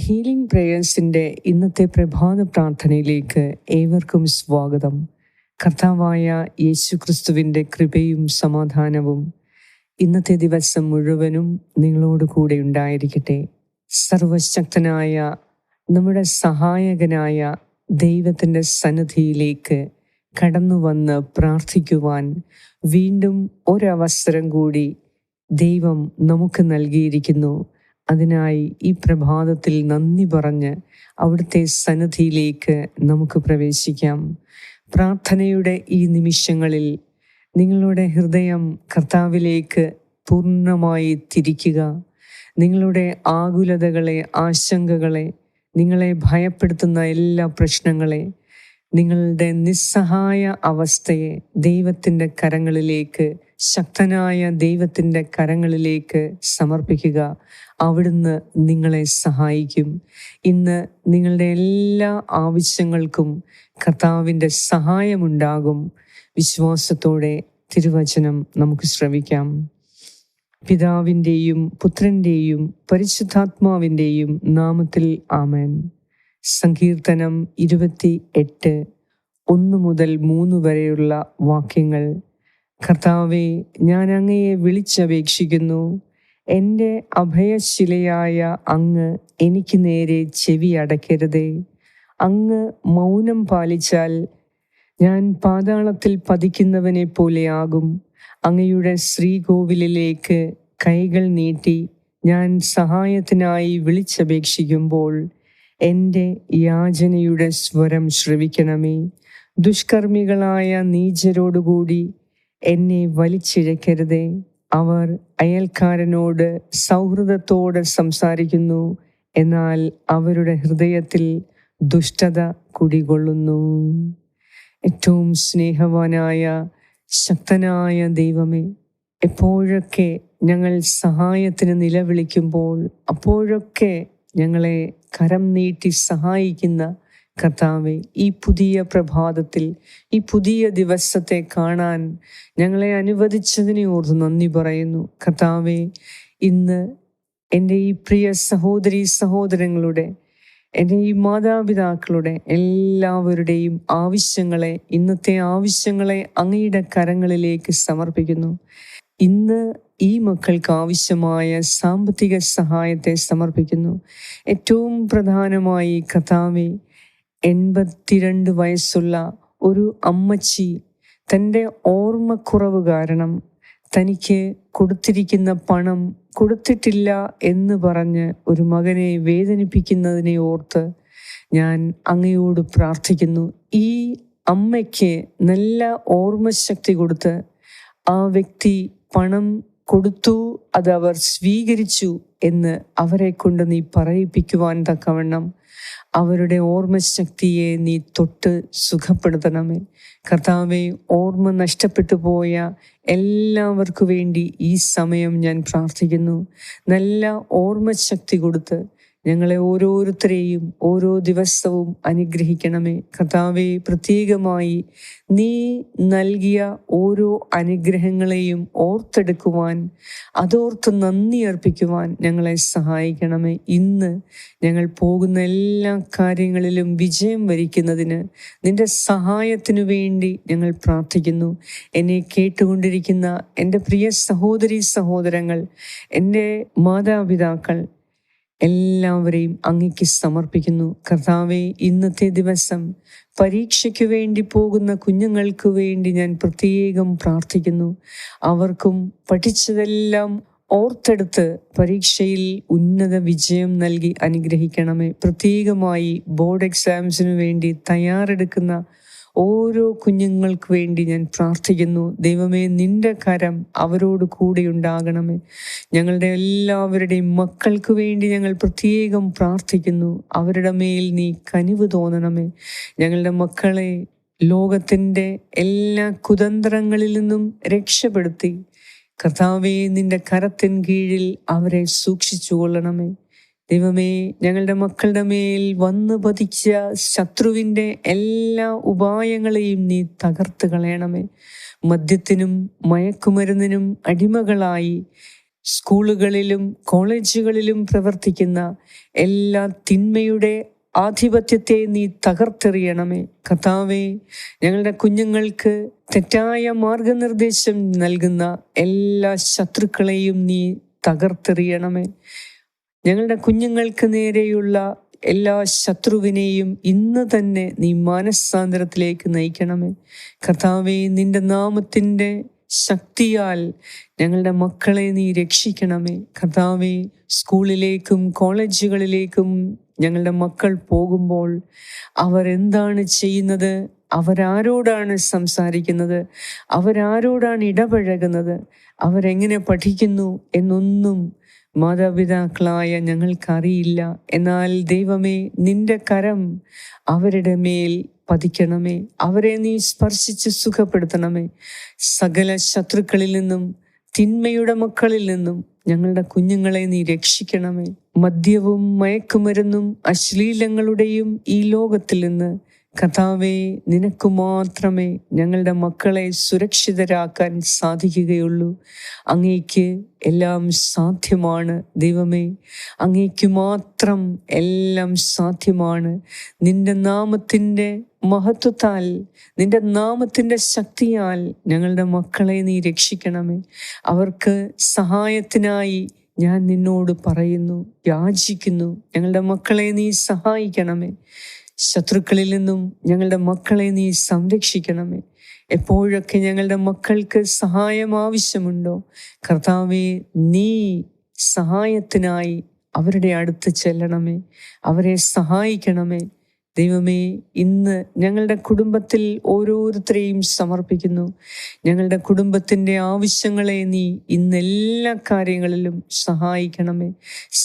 Healing പ്രേയേഴ്സിൻ്റെ ഇന്നത്തെ പ്രഭാത പ്രാർത്ഥനയിലേക്ക് ഏവർക്കും സ്വാഗതം. കർത്താവായ യേശുക്രിസ്തുവിൻ്റെ കൃപയും സമാധാനവും ഇന്നത്തെ ദിവസം മുഴുവനും നിങ്ങളോട് കൂടെ ഉണ്ടായിരിക്കട്ടെ. സർവശക്തനായ നമ്മുടെ സഹായകനായ ദൈവത്തിൻ്റെ സന്നിധിയിലേക്ക് കടന്നു വന്ന് പ്രാർത്ഥിക്കുവാൻ വീണ്ടും ഒരവസരം കൂടി ദൈവം നമുക്ക് നൽകിയിരിക്കുന്നു. അതിനായി ഈ പ്രഭാതത്തിൽ നന്ദി പറഞ്ഞ് അവിടുത്തെ സന്നിധിയിലേക്ക് നമുക്ക് പ്രവേശിക്കാം. പ്രാർത്ഥനയുടെ ഈ നിമിഷങ്ങളിൽ നിങ്ങളുടെ ഹൃദയം കർത്താവിലേക്ക് പൂർണ്ണമായി തിരിക്കുക. നിങ്ങളുടെ ആകുലതകളെ, ആശങ്കകളെ, നിങ്ങളെ ഭയപ്പെടുത്തുന്ന എല്ലാ പ്രശ്നങ്ങളെ, നിങ്ങളുടെ നിസ്സഹായ അവസ്ഥയെ ദൈവത്തിൻ്റെ കരങ്ങളിലേക്ക്, ശക്തനായ ദൈവത്തിൻ്റെ കരങ്ങളിലേക്ക് സമർപ്പിക്കുക. അവിടുന്ന് നിങ്ങളെ സഹായിക്കും. ഇന്ന് നിങ്ങളുടെ എല്ലാ ആവശ്യങ്ങൾക്കും കർത്താവിൻ്റെ സഹായമുണ്ടാകും. വിശ്വാസത്തോടെ തിരുവചനം നമുക്ക് ശ്രവിക്കാം. പിതാവിൻ്റെയും പുത്രൻ്റെയും പരിശുദ്ധാത്മാവിൻ്റെയും നാമത്തിൽ ആമേൻ. സങ്കീർത്തനം 28, 1 മുതൽ 3 വരെയുള്ള വാക്യങ്ങൾ. കർത്താവേ, ഞാൻ അങ്ങയെ വിളിച്ചപേക്ഷിക്കുന്നു. എൻ്റെ അഭയശിലയായ അങ്ങ് എനിക്ക് നേരെ ചെവി അടയ്ക്കരുതേ. അങ്ങ് മൗനം പാലിച്ചാൽ ഞാൻ പാതാളത്തിൽ പതിക്കുന്നവനെ പോലെയാകും. അങ്ങയുടെ ശ്രീകോവിലിലേക്ക് കൈകൾ നീട്ടി ഞാൻ സഹായത്തിനായി വിളിച്ചപേക്ഷിക്കുമ്പോൾ എൻ്റെ യാചനയുടെ സ്വരം ശ്രവിക്കണമേ. ദുഷ്കർമ്മികളായ നീചരോടുകൂടി എന്നെ വലിച്ചിഴക്കരുതേ. അവർ അയൽക്കാരനോട് സൗഹൃദത്തോടെ സംസാരിക്കുന്നു, എന്നാൽ അവരുടെ ഹൃദയത്തിൽ ദുഷ്ടത കുടികൊള്ളുന്നു. ഏറ്റവും സ്നേഹവാനായ ശക്തനായ ദൈവമേ, എപ്പോഴൊക്കെ ഞങ്ങൾ സഹായത്തിന് നിലവിളിക്കുമ്പോൾ അപ്പോഴൊക്കെ ഞങ്ങളെ കരം നീട്ടി സഹായിക്കുന്ന കർത്താവേ, ഈ പുതിയ പ്രഭാതത്തിൽ, ഈ പുതിയ ദിവസത്തെ കാണാൻ ഞങ്ങളെ അനുവദിച്ചതിനെ ഓർത്ത് നന്ദി പറയുന്നു. കർത്താവേ, ഇന്ന് എൻ്റെ ഈ പ്രിയ സഹോദരീ സഹോദരങ്ങളുടെ, എൻ്റെ ഈ മാതാപിതാക്കളുടെ എല്ലാവരുടെയും ആവശ്യങ്ങളെ, ഇന്നത്തെ ആവശ്യങ്ങളെ അങ്ങയുടെ കരങ്ങളിലേക്ക് സമർപ്പിക്കുന്നു. ഇന്ന് ഈ മക്കൾക്ക് ആവശ്യമായ സാമ്പത്തിക സഹായത്തെ സമർപ്പിക്കുന്നു. ഏറ്റവും പ്രധാനമായി കർത്താവേ, 82 വയസ്സുള്ള ഒരു അമ്മച്ചി തൻ്റെ ഓർമ്മക്കുറവ് കാരണം തനിക്ക് കൊടുത്തിരിക്കുന്ന പണം കൊടുത്തിട്ടില്ല എന്ന് പറഞ്ഞ് ഒരു മകനെ വേദനിപ്പിക്കുന്നതിനെ ഓർത്ത് ഞാൻ അങ്ങയോട് പ്രാർത്ഥിക്കുന്നു. ഈ അമ്മയ്ക്ക് നല്ല ഓർമ്മശക്തി കൊടുത്ത് ആ വ്യക്തി പണം കൊടുത്തു, അത് അവർ സ്വീകരിച്ചു എന്ന് അവരെ കൊണ്ട് നീ പറയിപ്പിക്കുവാൻ തക്കവണ്ണം അവരുടെ ഓർമ്മശക്തിയെ നീ തൊട്ട് സുഖപ്പെടുത്തണമേ. കർത്താവെ, ഓർമ്മ നഷ്ടപ്പെട്ടു പോയ എല്ലാവർക്കു വേണ്ടി ഈ സമയം ഞാൻ പ്രാർത്ഥിക്കുന്നു. നല്ല ഓർമ്മശക്തി കൊടുത്ത് ഞങ്ങളെ ഓരോരുത്തരെയും ഓരോ ദിവസവും അനുഗ്രഹിക്കണമേ. കർത്താവെ, പ്രത്യേകമായി നീ നൽകിയ ഓരോ അനുഗ്രഹങ്ങളെയും ഓർത്തെടുക്കുവാൻ, അതോർത്ത് നന്ദി അർപ്പിക്കുവാൻ ഞങ്ങളെ സഹായിക്കണമേ. ഇന്ന് ഞങ്ങൾ പോകുന്ന എല്ലാ കാര്യങ്ങളിലും വിജയം വരിക്കുന്നതിന് നിന്റെ സഹായത്തിനു വേണ്ടി ഞങ്ങൾ പ്രാർത്ഥിക്കുന്നു. എന്നെ കേട്ടുകൊണ്ടിരിക്കുന്ന എൻ്റെ പ്രിയ സഹോദരീ സഹോദരങ്ങൾ, എൻ്റെ മാതാപിതാക്കൾ എല്ലാവരെയും അങ്ങയ്ക്ക് സമർപ്പിക്കുന്നു. കർത്താവെ, ഇന്നത്തെ ദിവസം പരീക്ഷയ്ക്ക് വേണ്ടി പോകുന്ന കുഞ്ഞുങ്ങൾക്ക് വേണ്ടി ഞാൻ പ്രത്യേകം പ്രാർത്ഥിക്കുന്നു. അവർക്കും പഠിച്ചതെല്ലാം ഓർത്തെടുത്ത് പരീക്ഷയിൽ ഉന്നത വിജയം നൽകി അനുഗ്രഹിക്കണമേ. പ്രത്യേകമായി ബോർഡ് എക്സാംസിനു വേണ്ടി തയ്യാറെടുക്കുന്ന ഓരോ കുഞ്ഞുങ്ങൾക്ക് വേണ്ടി ഞാൻ പ്രാർത്ഥിക്കുന്നു. ദൈവമേ, നിന്റെ കരം അവരോട് കൂടെ ഉണ്ടാകണമേ. ഞങ്ങളുടെ എല്ലാവരുടെയും മക്കൾക്ക് വേണ്ടി ഞങ്ങൾ പ്രത്യേകം പ്രാർത്ഥിക്കുന്നു. അവരുടെ മേൽ നീ കനിവ് തോന്നണമേ. ഞങ്ങളുടെ മക്കളെ ലോകത്തിൻ്റെ എല്ലാ കുതന്ത്രങ്ങളിൽ നിന്നും രക്ഷപ്പെടുത്തി കർത്താവേ, നിന്റെ കരത്തിൻ കീഴിൽ അവരെ സൂക്ഷിച്ചു കൊള്ളണമേ. ദൈവമേ, ഞങ്ങളുടെ മക്കളുടെ മേൽ വന്നു പതിച്ച ശത്രുവിൻ്റെ എല്ലാ ഉപായങ്ങളെയും നീ തകർത്ത് കളയണമേ. മദ്യത്തിനും മയക്കുമരുന്നിനും അടിമകളായി സ്കൂളുകളിലും കോളേജുകളിലും പ്രവർത്തിക്കുന്ന എല്ലാ തിന്മയുടെ ആധിപത്യത്തെ നീ തകർത്തെറിയണമേ. കർത്താവേ, ഞങ്ങളുടെ കുഞ്ഞുങ്ങൾക്ക് തെറ്റായ മാർഗനിർദ്ദേശം നൽകുന്ന എല്ലാ ശത്രുക്കളെയും നീ തകർത്തെറിയണമേ. ഞങ്ങളുടെ കുഞ്ഞുങ്ങൾക്ക് നേരെയുള്ള എല്ലാ ശത്രുവിനെയും ഇന്ന് തന്നെ നീ മാനസാന്തരത്തിലേക്ക് നയിക്കണമേ. കർത്താവേ, നിന്റെ നാമത്തിൻ്റെ ശക്തിയാൽ ഞങ്ങളുടെ മക്കളെ നീ രക്ഷിക്കണമേ. കർത്താവേ, സ്കൂളിലേക്കും കോളേജുകളിലേക്കും ഞങ്ങളുടെ മക്കൾ പോകുമ്പോൾ അവരെന്താണ് ചെയ്യുന്നത്, അവരാരോടാണ് സംസാരിക്കുന്നത്, അവരാരോടാണ് ഇടപഴകുന്നത്, അവരെങ്ങനെ പഠിക്കുന്നു എന്നൊന്നും മാതാപിതാക്കളായ ഞങ്ങൾക്കറിയില്ല. എന്നാൽ ദൈവമേ, നിന്റെ കരം അവരുടെ മേൽ പതിക്കണമേ. അവരെ നീ സ്പർശിച്ച് സുഖപ്പെടുത്തണമേ. സകല ശത്രുക്കളിൽ നിന്നും തിന്മയുടെ മക്കളിൽ നിന്നും ഞങ്ങളുടെ കുഞ്ഞുങ്ങളെ നീ രക്ഷിക്കണമേ. മദ്യവും മയക്കുമരുന്നും അശ്ലീലങ്ങളുടെയും ഈ ലോകത്തിൽ നിന്ന് കർത്താവേ, നിനക്ക് മാത്രമേ ഞങ്ങളുടെ മക്കളെ സുരക്ഷിതരാക്കാൻ സാധിക്കുകയുള്ളൂ. അങ്ങേക്ക് എല്ലാം സാധ്യമാണ് ദൈവമേ. അങ്ങേക്ക് മാത്രം എല്ലാം സാധ്യമാണ്. നിന്റെ നാമത്തിൻ്റെ മഹത്വത്താൽ, നിന്റെ നാമത്തിൻ്റെ ശക്തിയാൽ ഞങ്ങളുടെ മക്കളെ നീ രക്ഷിക്കണമേ. അവർക്ക് സഹായത്തിനായി ഞാൻ നിന്നോട് പറയുന്നു, യാചിക്കുന്നു. ഞങ്ങളുടെ മക്കളെ നീ സഹായിക്കണമേ. ശത്രുക്കളിൽ നിന്നും ഞങ്ങളുടെ മക്കളെ നീ സംരക്ഷിക്കണമേ. എപ്പോഴൊക്കെ ഞങ്ങളുടെ മക്കൾക്ക് സഹായം ആവശ്യമുണ്ടോ, കർത്താവേ, നീ സഹായത്തിനായി അവരുടെ അടുത്ത് ചെല്ലണമേ, അവരെ സഹായിക്കണമേ. ദൈവമേ, ഇന്ന് ഞങ്ങളുടെ കുടുംബത്തിൽ ഓരോരുത്തരെയും സമർപ്പിക്കുന്നു. ഞങ്ങളുടെ കുടുംബത്തിൻ്റെ ആവശ്യങ്ങളെ നീ ഇന്ന് എല്ലാ കാര്യങ്ങളിലും സഹായിക്കണമേ.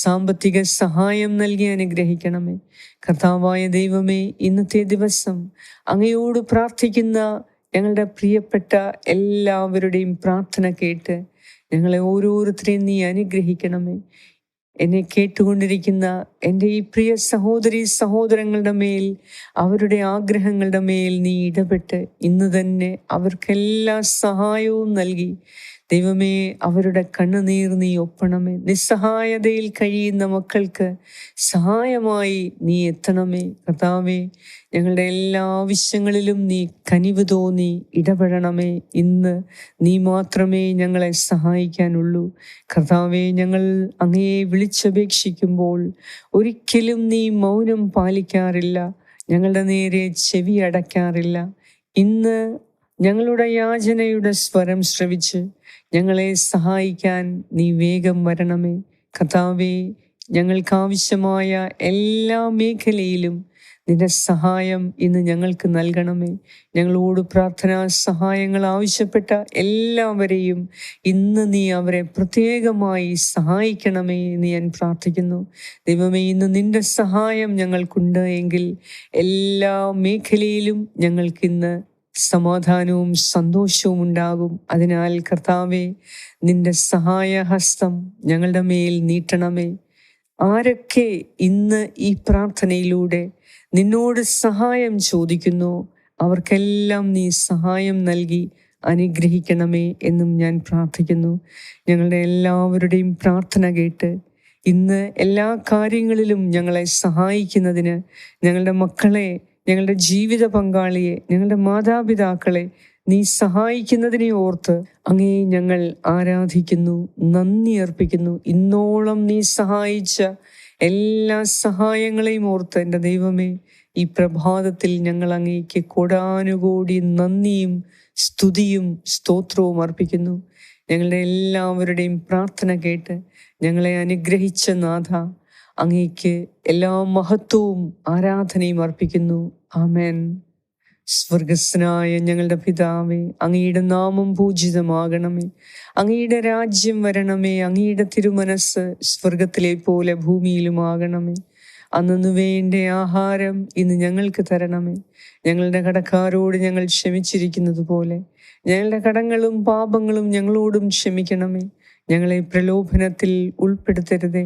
സാമ്പത്തിക സഹായം നൽകി അനുഗ്രഹിക്കണമേ. കർത്താവായ ദൈവമേ, ഇന്നത്തെ ദിവസം അങ്ങയോട് പ്രാർത്ഥിക്കുന്ന ഞങ്ങളുടെ പ്രിയപ്പെട്ട എല്ലാവരുടെയും പ്രാർത്ഥന കേട്ട് ഞങ്ങളെ ഓരോരുത്തരെയും നീ അനുഗ്രഹിക്കണമേ. എന്നെ കേട്ടുകൊണ്ടിരിക്കുന്ന എൻ്റെ ഈ പ്രിയ സഹോദരി സഹോദരങ്ങളുടെ മേൽ, അവരുടെ ആഗ്രഹങ്ങളുടെ മേൽ നീ ഇടപെട്ട് ഇന്ന് തന്നെ അവർക്കെല്ലാ സഹായവും നൽകി ദൈവമേ, അവരുടെ കണ്ണുനീർ നീ ഒപ്പണമേ. നിസ്സഹായതയിൽ കഴിയുന്ന മക്കൾക്ക് സഹായമായി നീ എത്തണമേ. കർത്താവേ, ഞങ്ങളുടെ എല്ലാ ആവശ്യങ്ങളിലും നീ കനിവ് തോന്നി ഇടപെടണമേ. ഇന്ന് നീ മാത്രമേ ഞങ്ങളെ സഹായിക്കാനുള്ളൂ. കർത്താവേ, ഞങ്ങൾ അങ്ങയെ വിളിച്ചപേക്ഷിക്കുമ്പോൾ ഒരിക്കലും നീ മൗനം പാലിക്കാറില്ല, ഞങ്ങളുടെ നേരെ ചെവി അടയ്ക്കാറില്ല. ഇന്ന് ഞങ്ങളുടെ യാചനയുടെ സ്വരം ശ്രവിച്ച് ഞങ്ങളെ സഹായിക്കാൻ നീ വേഗം വരണമേ. കർത്താവേ, ഞങ്ങൾക്കാവശ്യമായ എല്ലാ മേഖലയിലും നിന്റെ സഹായം ഇന്ന് ഞങ്ങൾക്ക് നൽകണമേ. ഞങ്ങളോട് പ്രാർത്ഥനാ സഹായങ്ങൾ ആവശ്യപ്പെട്ട എല്ലാവരെയും ഇന്ന് നീ അവരെ പ്രത്യേകമായി സഹായിക്കണമേ എന്ന് ഞാൻ പ്രാർത്ഥിക്കുന്നു. ദൈവമേ, ഇന്ന് നിന്റെ സഹായം ഞങ്ങൾക്കുണ്ട് എങ്കിൽ എല്ലാ മേഖലയിലും ഞങ്ങൾക്കിന്ന് സമാധാനവും സന്തോഷവും ഉണ്ടാകും. അതിനാൽ കർത്താവേ, നിന്റെ സഹായഹസ്തം ഞങ്ങളുടെ മേൽ നീട്ടണമേ. ആരൊക്കെ ഇന്ന് ഈ പ്രാർത്ഥനയിലൂടെ നിന്നോട് സഹായം ചോദിക്കുന്നു, അവർക്കെല്ലാം നീ സഹായം നൽകി അനുഗ്രഹിക്കണമേ എന്നും ഞാൻ പ്രാർത്ഥിക്കുന്നു. ഞങ്ങളുടെ എല്ലാവരുടെയും പ്രാർത്ഥന കേട്ട് ഇന്ന് എല്ലാ കാര്യങ്ങളിലും ഞങ്ങളെ സഹായിക്കുന്നതിന് ഞങ്ങളുടെ മക്കളെ, ഞങ്ങളുടെ ജീവിത പങ്കാളിയെ, ഞങ്ങളുടെ മാതാപിതാക്കളെ നീ സഹായിക്കുന്നതിനെ ഓർത്ത് അങ്ങയെ ഞങ്ങൾ ആരാധിക്കുന്നു, നന്ദി അർപ്പിക്കുന്നു. ഇന്നോളം നീ സഹായിച്ച എല്ലാ സഹായങ്ങളെയും ഓർത്ത് എൻ്റെ ദൈവമേ, ഈ പ്രഭാതത്തിൽ ഞങ്ങൾ അങ്ങേക്ക് കോടാനുകോടി നന്ദിയും സ്തുതിയും സ്തോത്രവും അർപ്പിക്കുന്നു. ഞങ്ങളുടെ എല്ലാവരുടെയും പ്രാർത്ഥന കേട്ട് ഞങ്ങളെ അനുഗ്രഹിച്ച നാഥ, അങ്ങേക്ക് എല്ലാ മഹത്വവും ആരാധനയും അർപ്പിക്കുന്നു. ആമേൻ. സ്വർഗസ്നായ ഞങ്ങളുടെ പിതാവേ, അങ്ങയുടെ നാമം പൂജിതമാകണമേ. അങ്ങയുടെ രാജ്യം വരണമേ. അങ്ങയുടെ തിരുമനസ് സ്വർഗത്തിലെ പോലെ ഭൂമിയിലുമാകണമേ. അന്നു വേണ്ട ആഹാരം ഇന്ന് ഞങ്ങൾക്ക് തരണമേ. ഞങ്ങളുടെ കടക്കാരോട് ഞങ്ങൾ ക്ഷമിച്ചിരിക്കുന്നത് പോലെ ഞങ്ങളുടെ കടങ്ങളും പാപങ്ങളും ഞങ്ങളോടും ക്ഷമിക്കണമേ. ഞങ്ങളെ പ്രലോഭനത്തിൽ ഉൾപ്പെടുത്തരുതേ,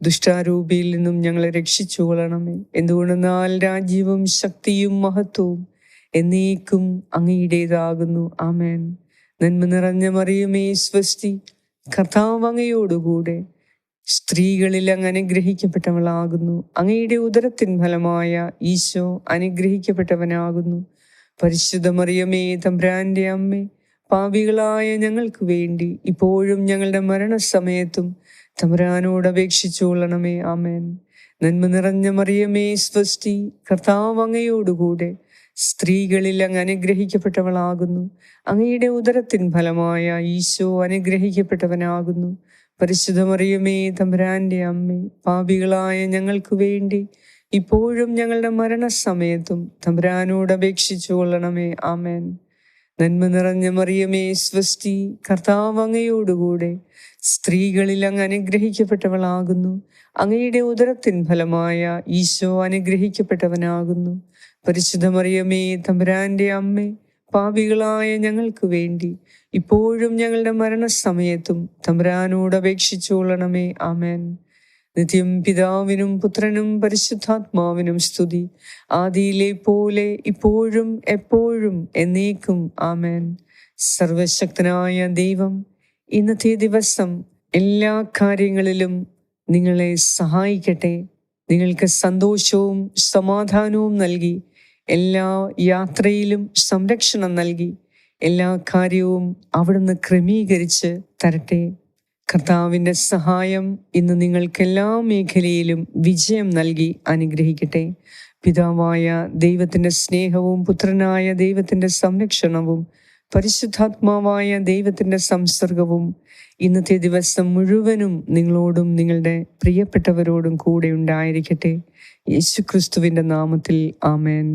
ദുഷ്ടാരൂപിയിൽ നിന്നും ഞങ്ങളെ രക്ഷിച്ചുകൊള്ളണമേ. എന്തുകൊണ്ടെന്നാൽ രാജ്യവും ശക്തിയും മഹത്വവും എന്നേക്കും അങ്ങയുടേതാകുന്നു. ആമേൻ. നന്മ നിറഞ്ഞ മറിയമേ, സ്വസ്തി, കർത്താവ് അങ്ങയോടുകൂടെ സ്ത്രീകളിൽ അങ്ങ് അനുഗ്രഹിക്കപ്പെട്ടവളാകുന്നു. അങ്ങയുടെ ഉദരത്തിൻ ഫലമായ ഈശോ അനുഗ്രഹിക്കപ്പെട്ടവനാകുന്നു. പരിശുദ്ധ മറിയമേ, തമ്പുരാന്റെ അമ്മേ, പാപികളായ ഞങ്ങൾക്ക് വേണ്ടി ഇപ്പോഴും ഞങ്ങളുടെ മരണസമയത്തും തമ്പുരാനോട് അപേക്ഷിച്ചുകൊള്ളണമേ. ആമേൻ. നന്മ നിറഞ്ഞ മറിയമേ, സ്വസ്തി, കർത്താവ് അങ്ങയോടുകൂടെ സ്ത്രീകളിൽ അങ്ങ് അനുഗ്രഹിക്കപ്പെട്ടവളാകുന്നു. അങ്ങയുടെ ഉദരത്തിൻ ഫലമായ ഈശോ അനുഗ്രഹിക്കപ്പെട്ടവനാകുന്നു. പരിശുദ്ധ മറിയമേ, തമ്പുരാന്റെ അമ്മേ, പാപികളായ ഞങ്ങൾക്ക് വേണ്ടി ഇപ്പോഴും ഞങ്ങളുടെ മരണസമയത്തും തമ്പുരാനോട് അപേക്ഷിച്ചു കൊള്ളണമേ. ആമേൻ. നന്മ നിറഞ്ഞ മറിയമേ, സ്വസ്തി, കർത്താവ് അങ്ങയോടുകൂടെ സ്ത്രീകളിൽ അങ്ങ് അനുഗ്രഹിക്കപ്പെട്ടവളാകുന്നു. അങ്ങയുടെ ഉദരത്തിൻ ഫലമായ ഈശോ അനുഗ്രഹിക്കപ്പെട്ടവനാകുന്നു. പരിശുദ്ധ മറിയമേ, തമ്പുരാന്റെ അമ്മേ, പാപികളായ ഞങ്ങൾക്ക് വേണ്ടി ഇപ്പോഴും ഞങ്ങളുടെ മരണസമയത്തും തമ്പുരാനോട് അപേക്ഷിച്ചു കൊള്ളണമേ. ആമേൻ. നിത്യം പിതാവിനും പുത്രനും പരിശുദ്ധാത്മാവിനും സ്തുതി, ആദിയിലെ പോലെ ഇപ്പോഴും എപ്പോഴും എന്നേക്കും. ആമേൻ. സർവശക്തനായ ദൈവം ഇന്നത്തെ ദിവസം എല്ലാ കാര്യങ്ങളിലും നിങ്ങളെ സഹായിക്കട്ടെ. നിങ്ങൾക്ക് സന്തോഷവും സമാധാനവും നൽകി, എല്ലാ യാത്രയിലും സംരക്ഷണം നൽകി, എല്ലാ കാര്യവും അവിടുന്ന് ക്രമീകരിച്ച് തരട്ടെ. കർത്താവിൻ്റെ സഹായം ഇന്ന് നിങ്ങൾക്ക് എല്ലാ മേഖലയിലും വിജയം നൽകി അനുഗ്രഹിക്കട്ടെ. പിതാവായ ദൈവത്തിൻ്റെ സ്നേഹവും പുത്രനായ ദൈവത്തിൻ്റെ സംരക്ഷണവും പരിശുദ്ധാത്മാവായ ദൈവത്തിൻ്റെ സംസർഗവും ഇന്നത്തെ ദിവസം മുഴുവനും നിങ്ങളോടും നിങ്ങളുടെ പ്രിയപ്പെട്ടവരോടും കൂടെ ഉണ്ടായിരിക്കട്ടെ. യേശുക്രിസ്തുവിൻ്റെ നാമത്തിൽ ആമേൻ.